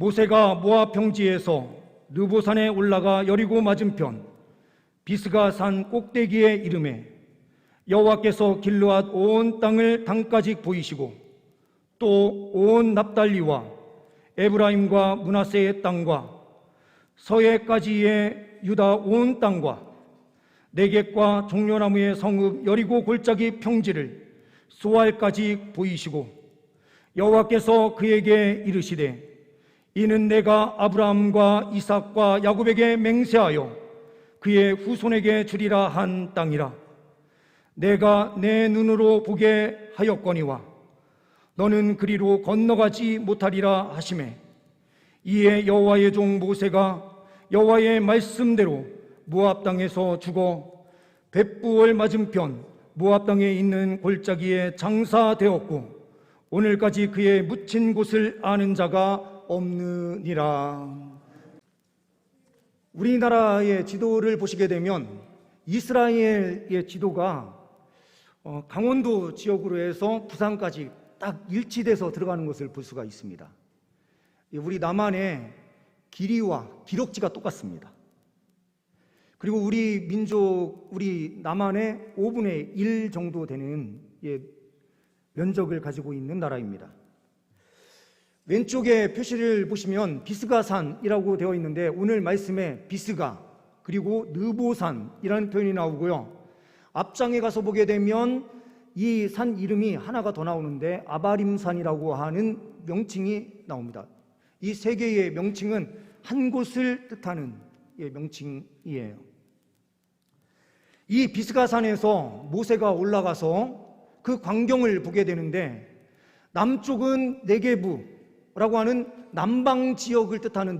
모세가 모압 평지에서 느보산에 올라가 여리고 맞은편 비스가 산 꼭대기에 이르매 여호와께서 길르앗 온 땅을 당까지 보이시고 또 온 납달리와 에브라임과 므낫세의 땅과 서해까지의 유다 온 땅과 네겝과 종려나무의 성읍 여리고 골짜기 평지를 소알까지 보이시고 여호와께서 그에게 이르시되 이는 내가 아브라함과 이삭과 야곱에게 맹세하여 그의 후손에게 주리라 한 땅이라. 내가 내 눈으로 보게 하였거니와 너는 그리로 건너가지 못하리라 하시매 이에 여호와의 종 모세가 여호와의 말씀대로 모압 땅에서 죽어 벳부월 맞은편 모압 땅에 있는 골짜기에 장사되었고 오늘까지 그의 묻힌 곳을 아는 자가 없느니라. 우리나라의 지도를 보시게 되면 이스라엘의 지도가 강원도 지역으로 해서 부산까지 딱 일치돼서 들어가는 것을 볼 수가 있습니다. 우리 남한의 길이와 기록지가 똑같습니다. 그리고 우리 민족, 우리 남한의 5분의 1 정도 되는 면적을 가지고 있는 나라입니다. 왼쪽에 표시를 보시면 비스가산이라고 되어 있는데 오늘 말씀에 비스가 그리고 느보산이라는 표현이 나오고요. 앞장에 가서 보게 되면 이 산 이름이 하나가 더 나오는데 아바림산이라고 하는 명칭이 나옵니다. 이 세 개의 명칭은 한 곳을 뜻하는 명칭이에요. 이 비스가산에서 모세가 올라가서 그 광경을 보게 되는데 남쪽은 네게브라고 하는 남방 지역을 뜻하는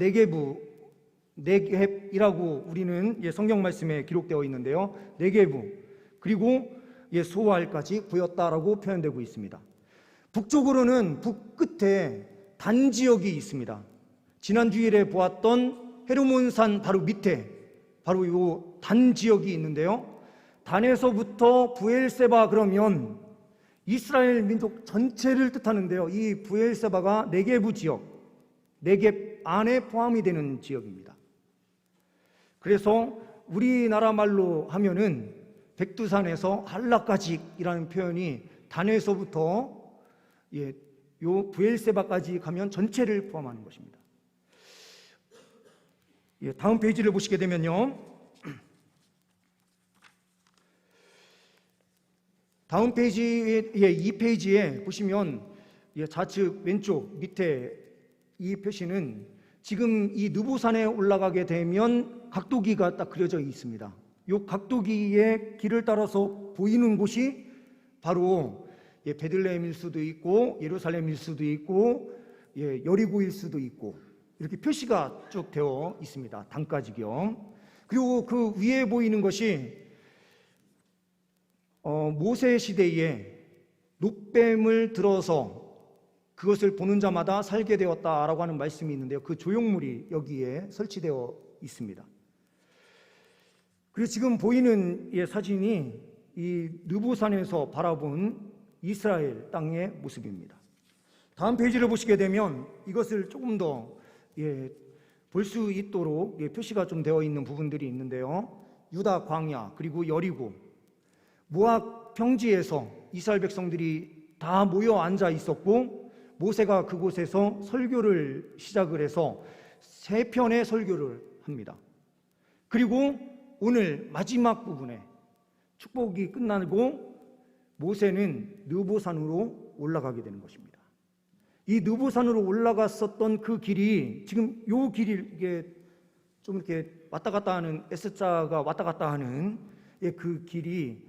네겝이라고 우리는 성경 말씀에 기록되어 있는데요. 네게브 그리고 소알까지 보였다라고 표현되고 있습니다. 북쪽으로는 북끝에 단 지역이 있습니다. 지난 주일에 보았던 헤르몬산 바로 밑에 바로 이 단 지역이 있는데요. 단에서부터 부엘세바 그러면 이스라엘 민족 전체를 뜻하는데요. 이 부엘세바가 네게브 지역, 네겝 안에 포함이 되는 지역입니다. 그래서 우리나라 말로 하면은 백두산에서 한라까지이라는 표현이 단에서부터 요 부엘세바까지 가면 전체를 포함하는 것입니다. 다음 페이지를 보시게 되면요. 다음 페이지에 2페이지에 보시면 좌측 왼쪽 밑에 이 표시는 지금 이 느보산에 올라가게 되면 각도기가 딱 그려져 있습니다. 이 각도기의 길을 따라서 보이는 곳이 바로 베들레헴일 수도 있고 예루살렘일 수도 있고 여리고일 수도 있고 이렇게 표시가 쭉 되어 있습니다. 단까지요. 그리고 그 위에 보이는 것이 모세 시대에 룻뱀을 들어서 그것을 보는 자마다 살게 되었다라고 하는 말씀이 있는데요. 그 조형물이 여기에 설치되어 있습니다. 그리고 지금 보이는 사진이 이 느보산에서 바라본 이스라엘 땅의 모습입니다. 다음 페이지를 보시게 되면 이것을 조금 더 볼 수 있도록 표시가 좀 되어 있는 부분들이 있는데요. 유다 광야 그리고 여리고 모압 평지에서 이스라엘 백성들이 다 모여 앉아 있었고 모세가 그곳에서 설교를 시작을 해서 3편의 설교를 합니다. 그리고 오늘 마지막 부분에 축복이 끝나고 모세는 느보산으로 올라가게 되는 것입니다. 이 느보산으로 올라갔었던 그 길이 지금 요 길이 이게 좀 이렇게 왔다 갔다 하는 S자가 왔다 갔다 하는 그 길이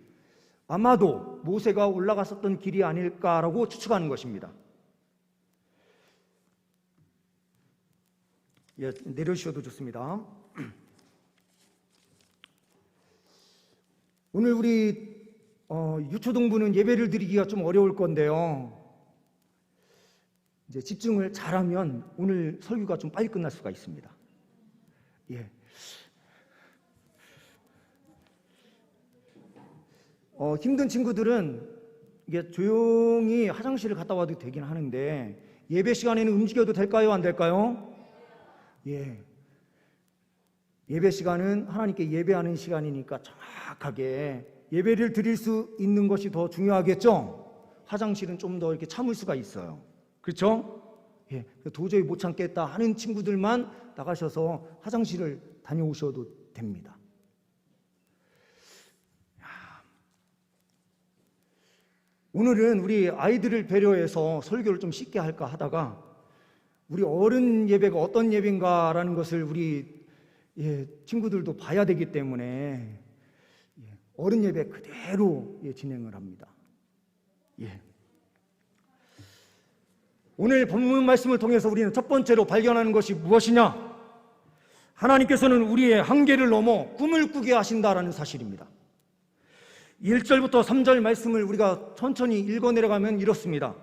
아마도 모세가 올라갔었던 길이 아닐까라고 추측하는 것입니다. 내려주셔도 좋습니다. 오늘 우리 유초동부는 예배를 드리기가 좀 어려울 건데요. 이제 집중을 잘하면 오늘 설교가 좀 빨리 끝날 수가 있습니다. 힘든 친구들은 이게 조용히 화장실을 갔다 와도 되긴 하는데 예배 시간에는 움직여도 될까요? 안 될까요? 예. 예배 시간은 하나님께 예배하는 시간이니까 정확하게 예배를 드릴 수 있는 것이 더 중요하겠죠? 화장실은 좀 더 이렇게 참을 수가 있어요. 그렇죠? 예. 도저히 못 참겠다 하는 친구들만 나가셔서 화장실을 다녀오셔도 됩니다. 오늘은 우리 아이들을 배려해서 설교를 좀 쉽게 할까 하다가 우리 어른 예배가 어떤 예배인가라는 것을 우리 친구들도 봐야 되기 때문에 어른 예배 그대로 진행을 합니다. 오늘 본문 말씀을 통해서 우리는 첫 번째로 발견하는 것이 무엇이냐? 하나님께서는 우리의 한계를 넘어 꿈을 꾸게 하신다라는 사실입니다. 1절부터 3절 말씀을 우리가 천천히 읽어 내려가면 이렇습니다.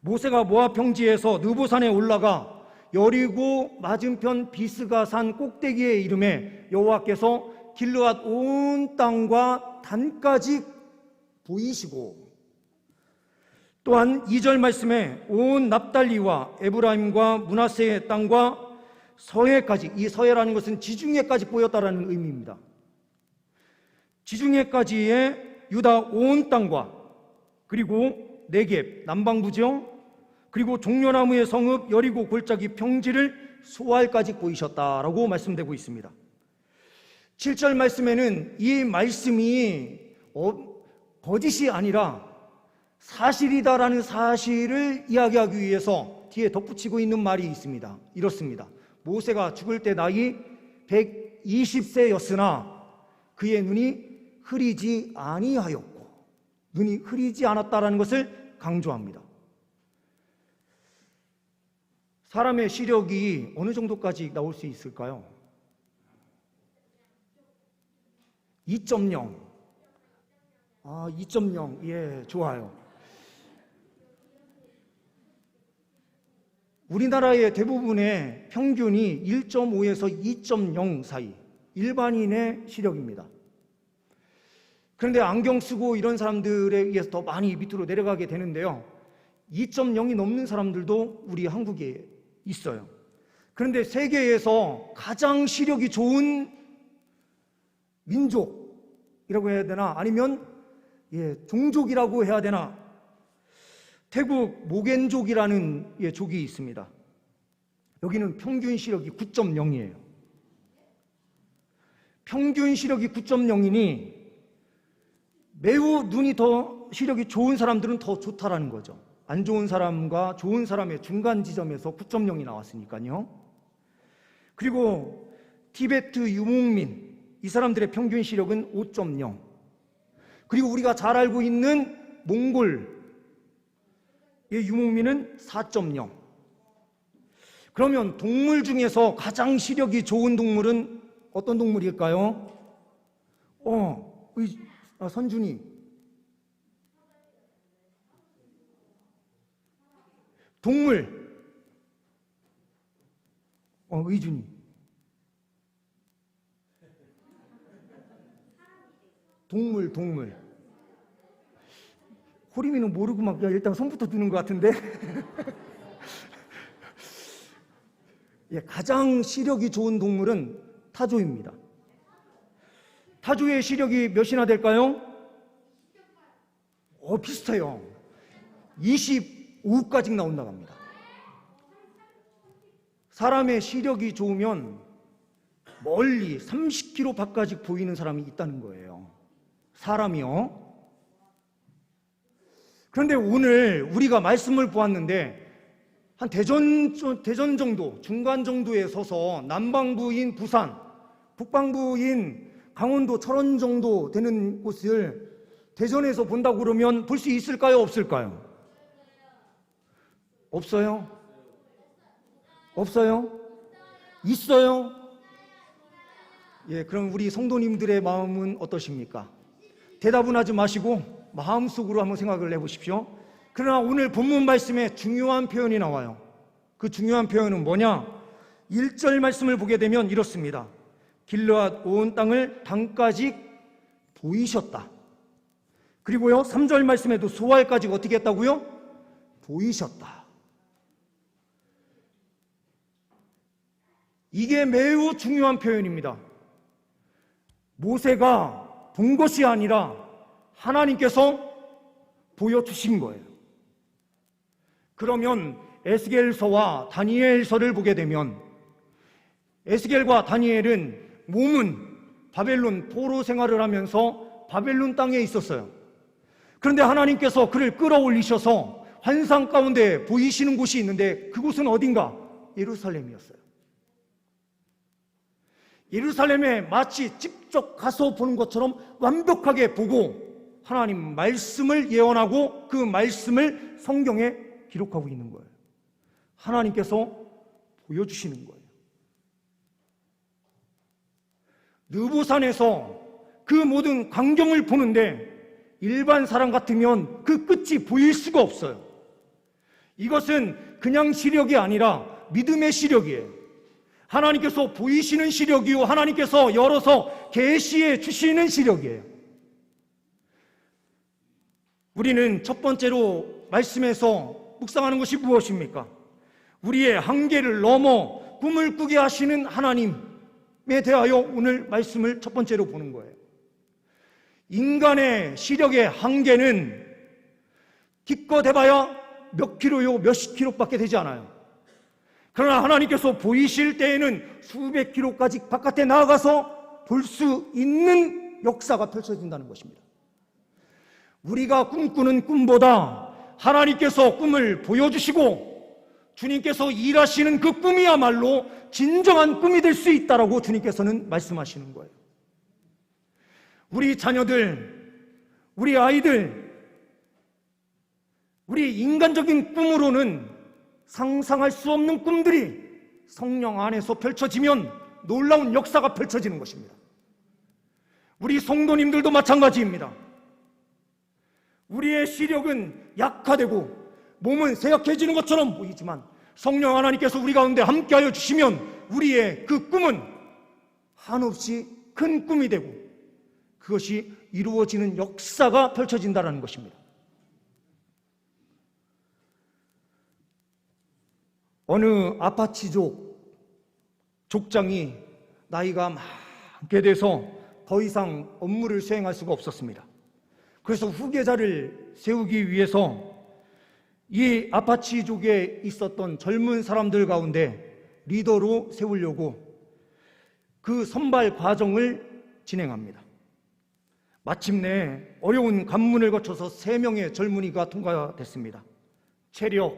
모세가 모압 평지에서 느보산에 올라가 여리고 맞은편 비스가산 꼭대기에 이름에 여호와께서 길르앗 온 땅과 단까지 보이시고, 또한 2절 말씀에 온 납달리와 에브라임과 므낫세의 땅과 서해까지, 이 서해라는 것은 지중해까지 보였다라는 의미입니다. 지중해까지의 유다 온 땅과 그리고 네겝 남방부죠. 그리고 종려나무의 성읍 여리고 골짜기 평지를 소알까지 보이셨다라고 말씀되고 있습니다. 7절 말씀에는 이 말씀이 거짓이 아니라 사실이다라는 사실을 이야기하기 위해서 뒤에 덧붙이고 있는 말이 있습니다. 이렇습니다. 모세가 죽을 때 나이 120세였으나 그의 눈이 흐리지 아니하였고, 눈이 흐리지 않았다라는 것을 강조합니다. 사람의 시력이 어느 정도까지 나올 수 있을까요? 2.0. 2.0. 예, 좋아요. 우리나라의 대부분의 평균이 1.5에서 2.0 사이, 일반인의 시력입니다. 그런데 안경 쓰고 이런 사람들에 의해서 더 많이 밑으로 내려가게 되는데요. 2.0이 넘는 사람들도 우리 한국에 있어요. 그런데 세계에서 가장 시력이 좋은 민족이라고 해야 되나, 아니면 종족이라고 해야 되나, 태국 모겐족이라는 족이 있습니다. 여기는 평균 시력이 9.0이에요. 평균 시력이 9.0이니 매우 눈이 더 시력이 좋은 사람들은 더 좋다라는 거죠. 안 좋은 사람과 좋은 사람의 중간 지점에서 9.0이 나왔으니까요. 그리고 티베트 유목민, 이 사람들의 평균 시력은 5.0. 그리고 우리가 잘 알고 있는 몽골의 유목민은 4.0. 그러면 동물 중에서 가장 시력이 좋은 동물은 어떤 동물일까요? 선준이. 동물. 의준이. 동물. 호림이는 모르고 막 일단 손부터 드는 것 같은데. 가장 시력이 좋은 동물은 타조입니다. 타조의 시력이 몇이나 될까요? 비슷해요. 25까지 나온다고 합니다. 사람의 시력이 좋으면 멀리 30km 밖까지 보이는 사람이 있다는 거예요. 사람이요. 그런데 오늘 우리가 말씀을 보았는데 한 대전 정도, 중간 정도에 서서 남방부인 부산, 북방부인 강원도 철원 정도 되는 곳을 대전에서 본다고 그러면 볼 수 있을까요? 없을까요? 없어요? 없어요? 있어요? 그럼 우리 성도님들의 마음은 어떠십니까? 대답은 하지 마시고 마음속으로 한번 생각을 해보십시오. 그러나 오늘 본문 말씀에 중요한 표현이 나와요. 그 중요한 표현은 뭐냐? 1절 말씀을 보게 되면 이렇습니다. 길르앗 온 땅을 단까지 보이셨다. 그리고요 3절 말씀에도 소알까지 어떻게 했다고요? 보이셨다. 이게 매우 중요한 표현입니다. 모세가 본 것이 아니라 하나님께서 보여주신 거예요. 그러면 에스겔서와 다니엘서를 보게 되면 에스겔과 다니엘은 몸은 바벨론 포로 생활을 하면서 바벨론 땅에 있었어요. 그런데 하나님께서 그를 끌어올리셔서 환상 가운데 보이시는 곳이 있는데 그곳은 어딘가? 예루살렘이었어요. 예루살렘에 마치 직접 가서 보는 것처럼 완벽하게 보고 하나님 말씀을 예언하고 그 말씀을 성경에 기록하고 있는 거예요. 하나님께서 보여주시는 거예요. 느보산에서 그 모든 광경을 보는데 일반 사람 같으면 그 끝이 보일 수가 없어요. 이것은 그냥 시력이 아니라 믿음의 시력이에요. 하나님께서 보이시는 시력이요, 하나님께서 열어서 계시해 주시는 시력이에요. 우리는 첫 번째로 말씀에서 묵상하는 것이 무엇입니까? 우리의 한계를 넘어 꿈을 꾸게 하시는 하나님에 대하여 오늘 말씀을 첫 번째로 보는 거예요. 인간의 시력의 한계는 기껏 해봐야 몇 킬로요, 몇십 킬로밖에 되지 않아요. 그러나 하나님께서 보이실 때에는 수백 킬로까지 바깥에 나아가서 볼 수 있는 역사가 펼쳐진다는 것입니다. 우리가 꿈꾸는 꿈보다 하나님께서 꿈을 보여주시고 주님께서 일하시는 그 꿈이야말로 진정한 꿈이 될 수 있다라고 주님께서는 말씀하시는 거예요. 우리 자녀들, 우리 아이들, 우리 인간적인 꿈으로는 상상할 수 없는 꿈들이 성령 안에서 펼쳐지면 놀라운 역사가 펼쳐지는 것입니다. 우리 성도님들도 마찬가지입니다. 우리의 시력은 약화되고 몸은 쇠약해지는 것처럼 보이지만 성령 하나님께서 우리 가운데 함께하여 주시면 우리의 그 꿈은 한없이 큰 꿈이 되고 그것이 이루어지는 역사가 펼쳐진다는 것입니다. 어느 아파치족 족장이 나이가 많게 돼서 더 이상 업무를 수행할 수가 없었습니다. 그래서 후계자를 세우기 위해서 이 아파치족에 있었던 젊은 사람들 가운데 리더로 세우려고 그 선발 과정을 진행합니다. 마침내 어려운 관문을 거쳐서 3명의 젊은이가 통과됐습니다. 체력,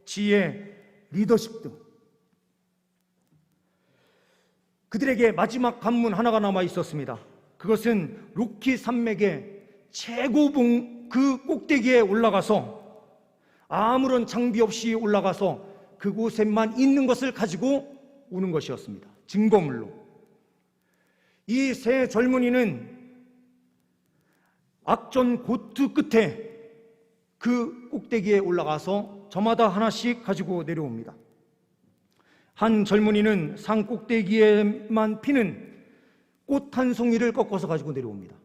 지혜, 리더십 등. 그들에게 마지막 관문 하나가 남아 있었습니다. 그것은 로키 산맥의 최고봉 그 꼭대기에 올라가서 아무런 장비 없이 올라가서 그곳에만 있는 것을 가지고 오는 것이었습니다. 증거물로. 이 3 젊은이는 악전 고투 끝에 그 꼭대기에 올라가서 저마다 하나씩 가지고 내려옵니다. 한 젊은이는 산 꼭대기에만 피는 꽃 한 송이를 꺾어서 가지고 내려옵니다.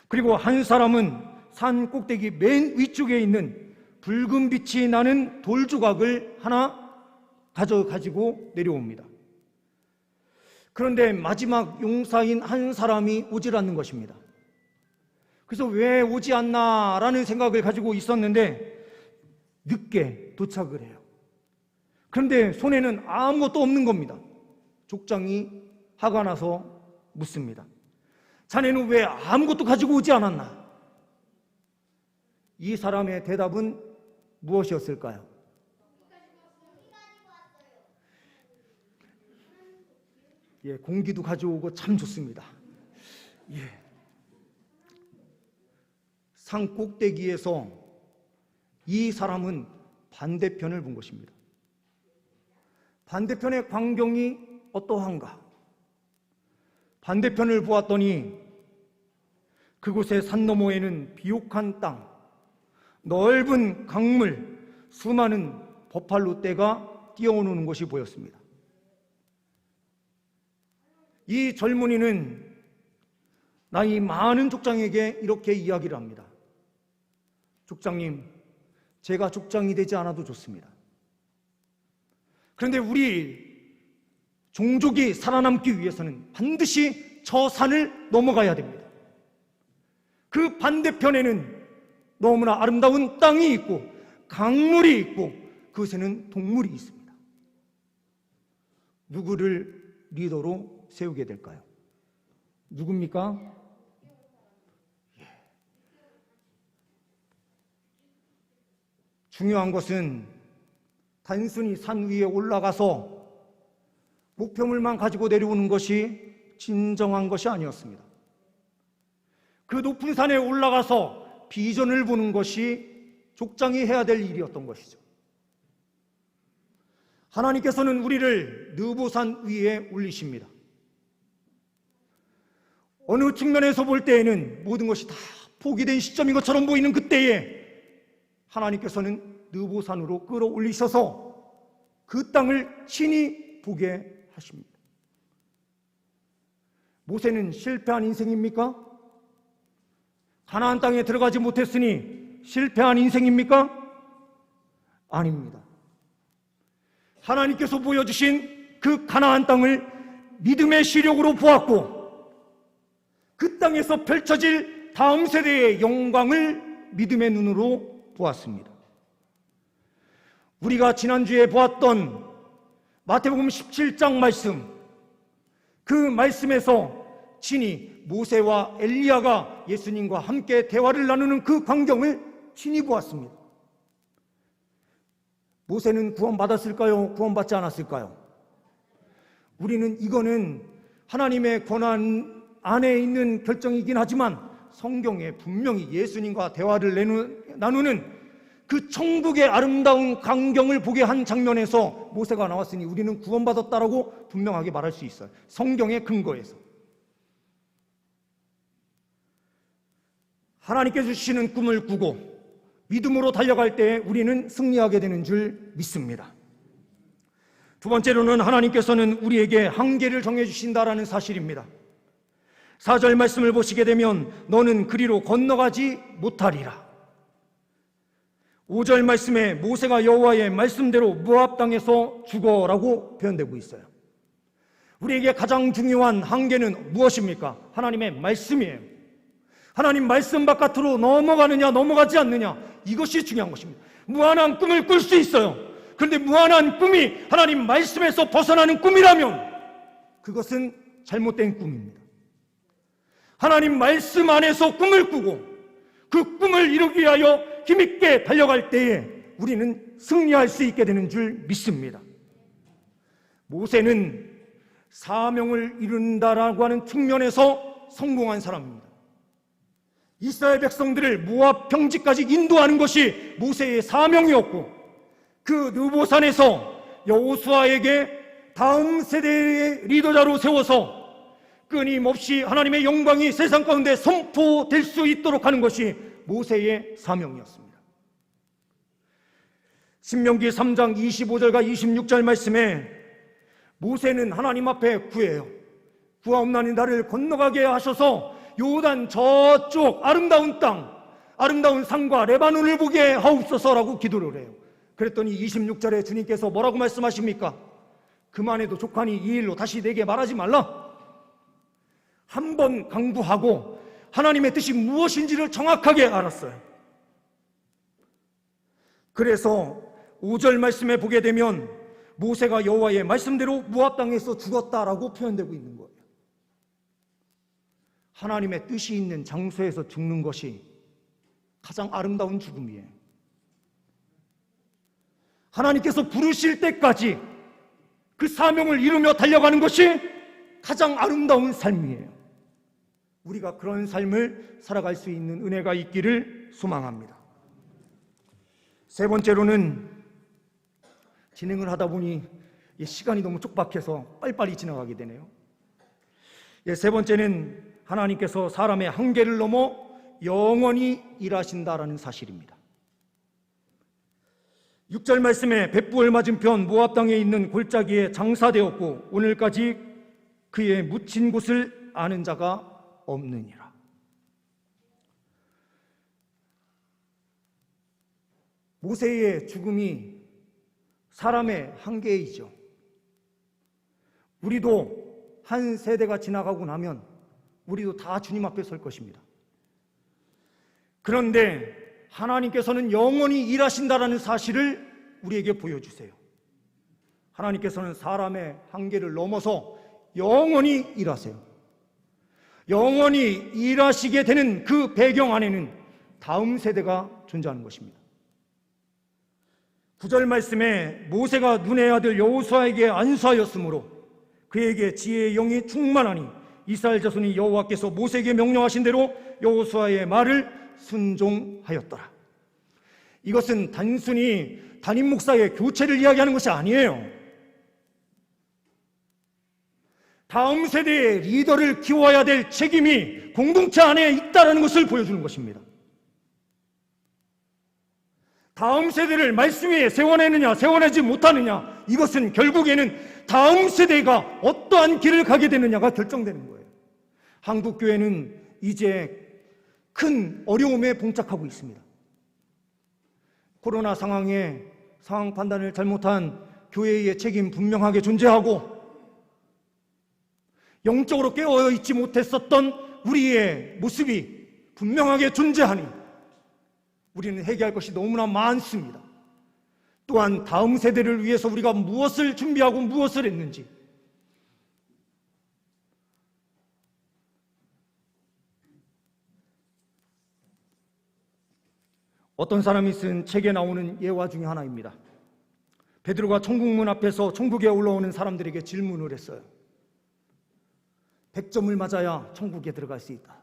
그리고 한 사람은 산 꼭대기 맨 위쪽에 있는 붉은 빛이 나는 돌 조각을 하나 가지고 내려옵니다. 그런데 마지막 용사인 한 사람이 오질 않는 것입니다. 그래서 왜 오지 않나라는 생각을 가지고 있었는데 늦게 도착을 해요. 그런데 손에는 아무것도 없는 겁니다. 족장이 화가 나서 묻습니다. 자네는 왜 아무것도 가지고 오지 않았나? 이 사람의 대답은 무엇이었을까요? 예, 공기도 가져오고 참 좋습니다. 예. 산 꼭대기에서 이 사람은 반대편을 본 것입니다. 반대편의 광경이 어떠한가? 반대편을 보았더니 그곳의 산 너머에는 비옥한 땅, 넓은 강물, 수많은 버팔로 떼가 뛰어오는 것이 보였습니다. 이 젊은이는 나이 많은 족장에게 이렇게 이야기를 합니다. 족장님, 제가 족장이 되지 않아도 좋습니다. 그런데 우리 종족이 살아남기 위해서는 반드시 저 산을 넘어가야 됩니다. 그 반대편에는 너무나 아름다운 땅이 있고 강물이 있고 그것에는 동물이 있습니다. 누구를 리더로 세우게 될까요? 누굽니까? 중요한 것은 단순히 산 위에 올라가서 목표물만 가지고 내려오는 것이 진정한 것이 아니었습니다. 그 높은 산에 올라가서 비전을 보는 것이 족장이 해야 될 일이었던 것이죠. 하나님께서는 우리를 느보산 위에 올리십니다. 어느 측면에서 볼 때에는 모든 것이 다 포기된 시점인 것처럼 보이는 그때에 하나님께서는 느보산으로 끌어올리셔서 그 땅을 친히 보게 하십니다. 모세는 실패한 인생입니까? 가나안 땅에 들어가지 못했으니 실패한 인생입니까? 아닙니다. 하나님께서 보여주신 그 가나안 땅을 믿음의 시력으로 보았고 그 땅에서 펼쳐질 다음 세대의 영광을 믿음의 눈으로 보았습니다. 우리가 지난주에 보았던 마태복음 17장 말씀, 그 말씀에서 친히 모세와 엘리야가 예수님과 함께 대화를 나누는 그 광경을 친히 보았습니다. 모세는 구원받았을까요? 구원받지 않았을까요? 우리는 이거는 하나님의 권한 안에 있는 결정이긴 하지만 성경에 분명히 예수님과 대화를 나누는 그 천국의 아름다운 광경을 보게 한 장면에서 모세가 나왔으니 우리는 구원받았다라고 분명하게 말할 수 있어요. 성경의 근거에서. 하나님께서 주시는 꿈을 꾸고 믿음으로 달려갈 때 우리는 승리하게 되는 줄 믿습니다. 두 번째로는 하나님께서는 우리에게 한계를 정해주신다라는 사실입니다. 4절 말씀을 보시게 되면 너는 그리로 건너가지 못하리라. 5절 말씀에 모세가 여호와의 말씀대로 모압 땅에서 죽어라고 표현되고 있어요. 우리에게 가장 중요한 한계는 무엇입니까? 하나님의 말씀이에요. 하나님 말씀 바깥으로 넘어가느냐 넘어가지 않느냐, 이것이 중요한 것입니다. 무한한 꿈을 꿀 수 있어요. 그런데 무한한 꿈이 하나님 말씀에서 벗어나는 꿈이라면 그것은 잘못된 꿈입니다. 하나님 말씀 안에서 꿈을 꾸고 그 꿈을 이루기 위하여 힘있게 달려갈 때에 우리는 승리할 수 있게 되는 줄 믿습니다. 모세는 사명을 이룬다라고 하는 측면에서 성공한 사람입니다. 이스라엘 백성들을 모압 평지까지 인도하는 것이 모세의 사명이었고 그 느보산에서 여호수아에게 다음 세대의 리더자로 세워서 끊임없이 하나님의 영광이 세상 가운데 선포될 수 있도록 하는 것이 모세의 사명이었습니다. 신명기 3장 25절과 26절 말씀에 모세는 하나님 앞에 구해요. 구하옵나니 나를 건너가게 하셔서 요단 저쪽 아름다운 땅, 아름다운 산과 레바논을 보게 하옵소서라고 기도를 해요. 그랬더니 26절에 주님께서 뭐라고 말씀하십니까? 그만해도 족하니 이 일로 다시 내게 말하지 말라. 한 번 강구하고 하나님의 뜻이 무엇인지를 정확하게 알았어요. 그래서 5절 말씀에 보게 되면 모세가 여호와의 말씀대로 모압 땅에서 죽었다라고 표현되고 있는 거예요. 하나님의 뜻이 있는 장소에서 죽는 것이 가장 아름다운 죽음이에요. 하나님께서 부르실 때까지 그 사명을 이루며 달려가는 것이 가장 아름다운 삶이에요. 우리가 그런 삶을 살아갈 수 있는 은혜가 있기를 소망합니다. 세 번째로는 진행을 하다 보니 시간이 너무 촉박해서 빨리빨리 지나가게 되네요. 세 번째는 하나님께서 사람의 한계를 넘어 영원히 일하신다라는 사실입니다. 6절 말씀에 벳부엘 맞은편 모압 땅에 있는 골짜기에 장사되었고 오늘까지 그의 묻힌 곳을 아는 자가 없느니라. 모세의 죽음이 사람의 한계이죠. 우리도 한 세대가 지나가고 나면 우리도 다 주님 앞에 설 것입니다. 그런데 하나님께서는 영원히 일하신다라는 사실을 우리에게 보여주세요. 하나님께서는 사람의 한계를 넘어서 영원히 일하세요. 영원히 일하시게 되는 그 배경 안에는 다음 세대가 존재하는 것입니다. 9절 말씀에 모세가 눈의 아들 여호수아에게 안수하였으므로 그에게 지혜의 영이 충만하니 이스라엘 자손이 여호와께서 모세에게 명령하신 대로 여호수아의 말을 순종하였더라. 이것은 단순히 담임 목사의 교체를 이야기하는 것이 아니에요. 다음 세대의 리더를 키워야 될 책임이 공동체 안에 있다는 것을 보여주는 것입니다. 다음 세대를 말씀 위에 세워내느냐 세워내지 못하느냐, 이것은 결국에는 다음 세대가 어떠한 길을 가게 되느냐가 결정되는 거예요. 한국교회는 이제 큰 어려움에 봉착하고 있습니다. 코로나 상황에 상황 판단을 잘못한 교회의 책임 분명하게 존재하고, 영적으로 깨어있지 못했었던 우리의 모습이 분명하게 존재하니 우리는 회개할 것이 너무나 많습니다. 또한 다음 세대를 위해서 우리가 무엇을 준비하고 무엇을 했는지, 어떤 사람이 쓴 책에 나오는 예화 중에 하나입니다. 베드로가 천국문 앞에서 천국에 올라오는 사람들에게 질문을 했어요. 100점을 맞아야 천국에 들어갈 수 있다.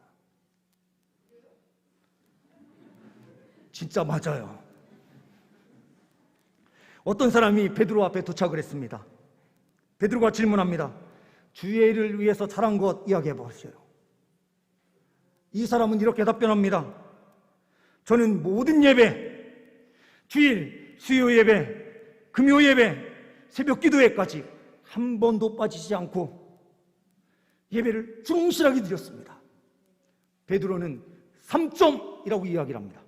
진짜 맞아요. 어떤 사람이 베드로 앞에 도착을 했습니다. 베드로가 질문합니다. 주의 일을 위해서 잘한 것 이야기해 보세요. 이 사람은 이렇게 답변합니다. 저는 모든 예배, 주일, 수요 예배, 금요 예배, 새벽 기도회까지 한 번도 빠지지 않고 예배를 충실하게 드렸습니다. 베드로는 3점이라고 이야기를 합니다.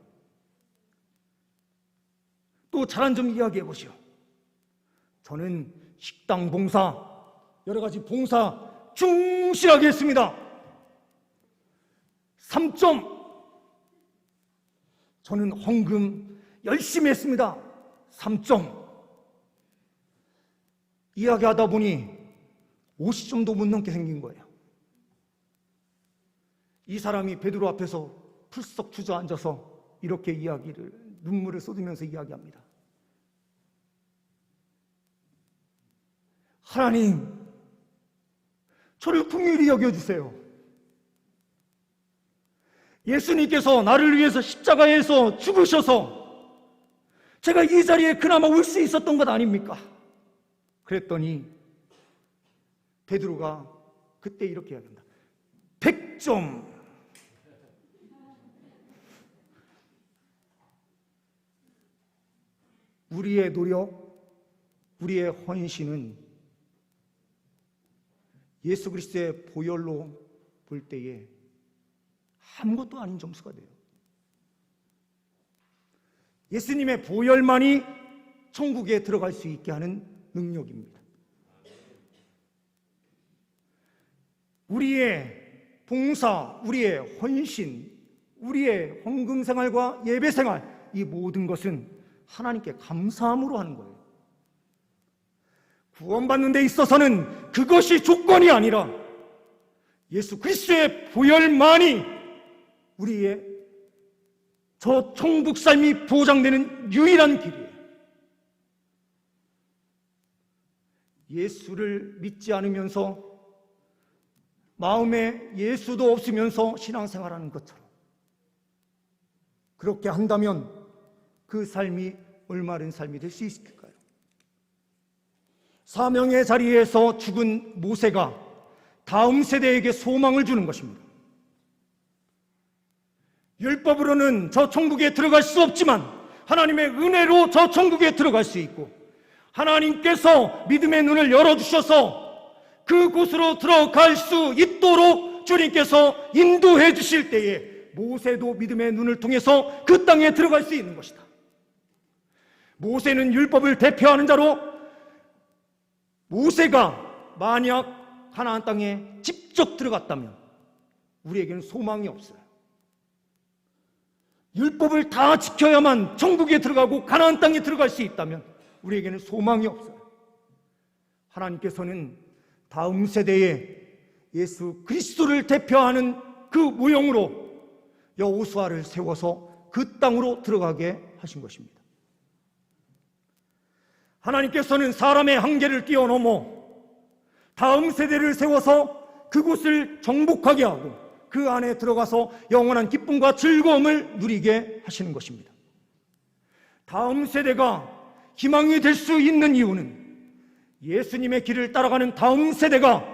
또 잘한 점 이야기해 보시오. 저는 식당 봉사, 여러 가지 봉사 충실하게 했습니다. 3점. 저는 헌금 열심히 했습니다. 3점. 이야기하다 보니 50점도 못 넘게 생긴 거예요. 이 사람이 베드로 앞에서 풀썩 주저앉아서 이렇게 눈물을 쏟으면서 이야기합니다. 하나님, 저를 긍휼히 여겨주세요. 예수님께서 나를 위해서 십자가에서 죽으셔서 제가 이 자리에 그나마 올 수 있었던 것 아닙니까? 그랬더니 베드로가 그때 이렇게 이야기합니다. 100점. 우리의 노력, 우리의 헌신은 예수 그리스도의 보혈로 볼 때에 아무것도 아닌 점수가 돼요. 예수님의 보혈만이 천국에 들어갈 수 있게 하는 능력입니다. 우리의 봉사, 우리의 헌신, 우리의 헌금 생활과 예배 생활, 이 모든 것은 하나님께 감사함으로 하는 거예요. 구원받는 데 있어서는 그것이 조건이 아니라 예수 그리스도의 보혈만이 우리의 저 천국 삶이 보장되는 유일한 길이에요. 예수를 믿지 않으면서 마음에 예수도 없으면서 신앙생활하는 것처럼 그렇게 한다면 그 삶이 올바른 삶이 될 수 있을까요? 사명의 자리에서 죽은 모세가 다음 세대에게 소망을 주는 것입니다. 율법으로는 저 천국에 들어갈 수 없지만 하나님의 은혜로 저 천국에 들어갈 수 있고, 하나님께서 믿음의 눈을 열어주셔서 그곳으로 들어갈 수 있도록 주님께서 인도해 주실 때에 모세도 믿음의 눈을 통해서 그 땅에 들어갈 수 있는 것이다. 모세는 율법을 대표하는 자로 모세가 만약 가나안 땅에 직접 들어갔다면 우리에게는 소망이 없어요. 율법을 다 지켜야만 천국에 들어가고 가나안 땅에 들어갈 수 있다면 우리에게는 소망이 없어요. 하나님께서는 다음 세대에 예수 그리스도를 대표하는 그 모형으로 여호수아를 세워서 그 땅으로 들어가게 하신 것입니다. 하나님께서는 사람의 한계를 뛰어넘어 다음 세대를 세워서 그곳을 정복하게 하고 그 안에 들어가서 영원한 기쁨과 즐거움을 누리게 하시는 것입니다. 다음 세대가 희망이 될 수 있는 이유는 예수님의 길을 따라가는 다음 세대가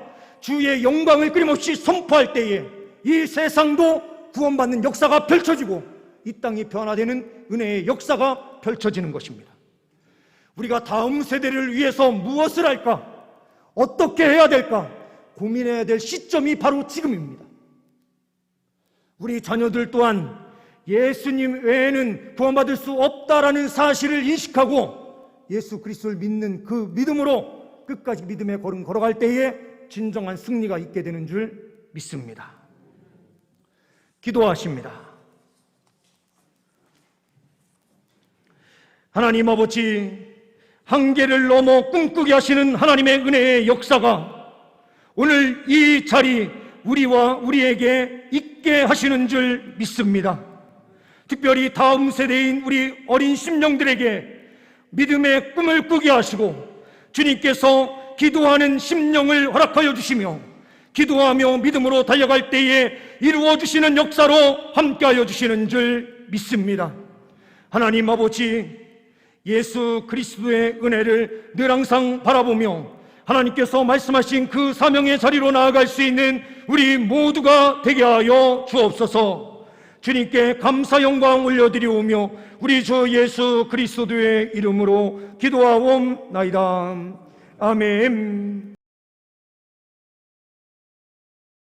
주의 영광을 끊임없이 선포할 때에 이 세상도 구원받는 역사가 펼쳐지고 이 땅이 변화되는 은혜의 역사가 펼쳐지는 것입니다. 우리가 다음 세대를 위해서 무엇을 할까? 어떻게 해야 될까? 고민해야 될 시점이 바로 지금입니다. 우리 자녀들 또한 예수님 외에는 구원받을 수 없다라는 사실을 인식하고 예수 그리스도를 믿는 그 믿음으로 끝까지 믿음의 걸음 걸어갈 때에 진정한 승리가 있게 되는 줄 믿습니다. 기도하십니다. 하나님 아버지, 한계를 넘어 꿈꾸게 하시는 하나님의 은혜의 역사가 오늘 이 자리 우리와 우리에게 있게 하시는 줄 믿습니다. 특별히 다음 세대인 우리 어린 심령들에게 믿음의 꿈을 꾸게 하시고 주님께서 기도하는 심령을 허락하여 주시며 기도하며 믿음으로 달려갈 때에 이루어 주시는 역사로 함께하여 주시는 줄 믿습니다. 하나님 아버지, 예수 그리스도의 은혜를 늘 항상 바라보며 하나님께서 말씀하신 그 사명의 자리로 나아갈 수 있는 우리 모두가 되게 하여 주옵소서. 주님께 감사 영광 올려드리오며 우리 주 예수 그리스도의 이름으로 기도하옵나이다. 아멘.